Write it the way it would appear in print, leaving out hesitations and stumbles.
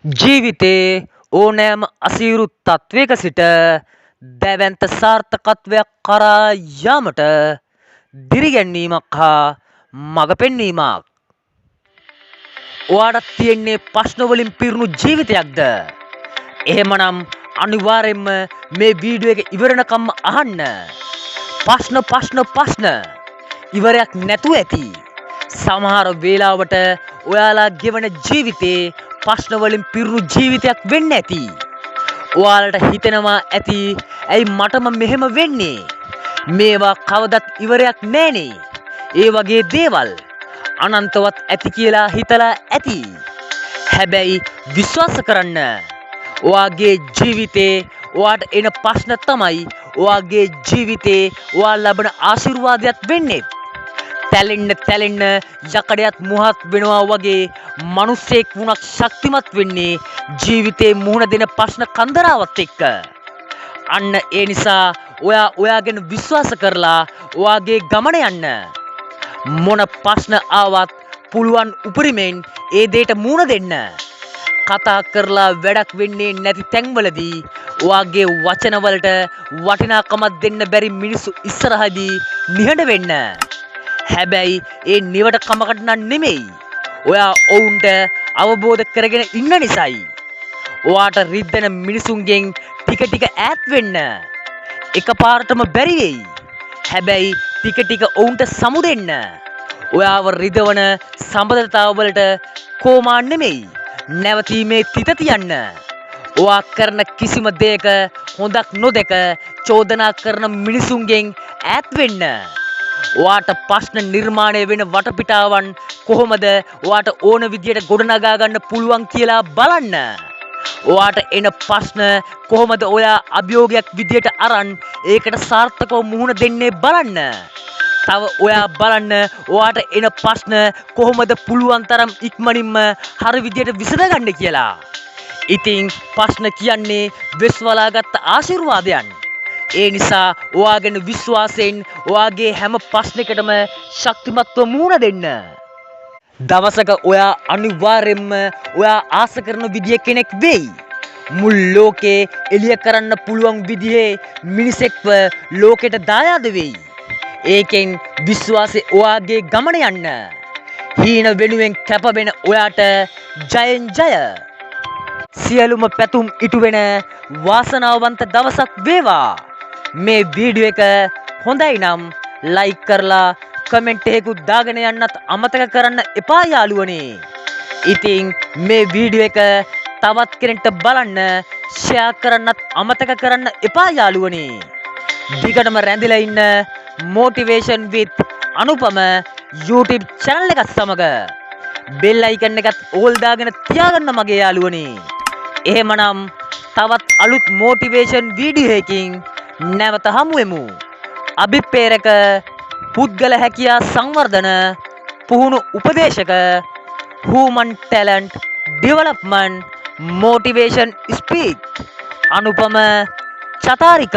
ජීවිතේ ඕනෑම අසීරු තත්වයක සිට දැවැන්ත සාර්ථකත්වයක් කරා යාමට දිරිගැන්වීමක් හා මඟ පෙන්වීමක්. ඔයාට තියෙන්නේ ප්‍රශ්න වලින් පිරුණු ජීවිතයක්ද? එහෙමනම් අනිවාර්යෙන්ම මේ වීඩියෝ එක ඉවරනකම්ම අහන්න. ප්‍රශ්න ඉවරයක් නැතුව ඇති. සමහර වේලාවට ඔයාලා ගෙවන ජීවිතේ ප්‍රශ්න වලින් පිරුණු ජීවිතයක් වෙන්න ඇති. ඔයාලට හිතෙනවා ඇති ඇයි මටම මෙහෙම වෙන්නේ? මේවා කවදත් ඉවරයක් නෑනේ. ඒ වගේ දේවල් අනන්තවත් ඇති කියලා හිතලා ඇති. හැබැයි විශ්වාස කරන්න. ඔයාගේ ජීවිතේ ඔයාට එන ප්‍රශ්න තමයි ඔයාගේ ජීවිතේ ඔයා ලබන ආශිර්වාදයක් වෙන්නේ. තැලෙන්න යකඩයක් මුහත් වෙනවා වගේ මිනිස්සෙක් වුණත් ශක්තිමත් වෙන්නේ ජීවිතේ මුහුණ දෙන ප්‍රශ්න කන්දරාවත් එක්ක. අන්න ඒ නිසා ඔයා ගැන විශ්වාස කරලා ඔයාගේ ගමන යන්න. මොන ප්‍රශ්න ආවත් පුළුවන් උපරිමෙන් ඒ දෙයට මුහුණ දෙන්න. කතා කරලා වැඩක් වෙන්නේ නැති තැන්වලදී ඔයාගේ වචන වලට වටිනාකමක් දෙන්න බැරි මිනිස්සු ඉස්සරහදී නිහඬ වෙන්න. හැබැයි ඒ නිවට කමකට නම් නෙමෙයි. ඔයා ඔවුන්ට අවබෝධ කරගෙන ඉන්න නිසායි. ඔයාට රිද්දන මිනිසුන්ගෙන් ටික ටික ඈත් වෙන්න. එකපාරටම බැරි වෙයි. හැබැයි ටික ටික ඔවුන්ට සමු දෙන්න. ඔයාව රිදවන සම්බන්ධතාවවලට කොමා නෙමෙයි. නැවතීමේ තිත තියන්න. ඔයා කරන කිසිම දෙයක හොඳක් නොදක චෝදනා කරන මිනිසුන්ගෙන් ඈත් වෙන්න. ඔයාට ප්‍රශ්න නිර්මාණය වෙන වටපිටාවන් කොහොමද ඔයාට ඕන විදියට ගොඩනගා ගන්න පුළුවන් කියලා බලන්න. ඔයාට එන ප්‍රශ්න කොහොමද ඔයා අභියෝගයක් විදියට අරන් ඒකට සාර්ථකව මුහුණ දෙන්නේ බලන්න. තව ඔයා බලන්න ඔයාට එන ප්‍රශ්න කොහොමද පුළුවන් තරම් ඉක්මනින්ම හරි විදියට විසඳගන්න කියලා. ඉතින් ප්‍රශ්න කියන්නේ වෙස්වලාගත් ආශිර්වාදයන්. ඒ නිසා ඔයාගෙන විශ්වාසයෙන් ඔයාගේ හැම ප්‍රශ්නයකටම ශක්තිමත්ව මුහුණ දෙන්න. දවසක ඔයා අනිවාර්යෙන්ම ඔයා ආස කරන විදිය කෙනෙක් වෙයි. මුල් ලෝකේ එළිය කරන්න පුළුවන් විදිහේ මිනිසෙක්ව ලෝකෙට දායාද වෙයි. ඒකෙන් විශ්වාසය ඔයාගේ ගමන යන්න. හීන වෙනුවෙන් කැප වෙන ඔයාට ජයෙන් ජය. සියලුම පැතුම් ඉටු වෙන වාසනාවන්ත දවසක් වේවා. මේ වීඩියෝ එක හොඳයි නම් ලයික් කරලා කමෙන්ට් එකකුත් දාගෙන යන්නත් අමතක කරන්න එපා යාළුවනේ. ඉතින් මේ වීඩියෝ එක තවත් කෙනෙක්ට බලන්න ෂෙයා කරන්නත් අමතක කරන්න එපා යාළුවනේ. දිගටම රැඳිලා ඉන්න motivation with අනුපම YouTube channel එකත් සමග bell icon එකත් ඕල් දාගෙන තියාගන්න මගේ යාළුවනේ. එහෙමනම් තවත් අලුත් motivation වීඩියෝ එකකින් නැවත හමු වෙමු. අභිප්‍රේරක පුද්ගල හැකියා සංවර්ධන පුහුණු උපදේශක human talent development motivation speak අනුපම චතාරික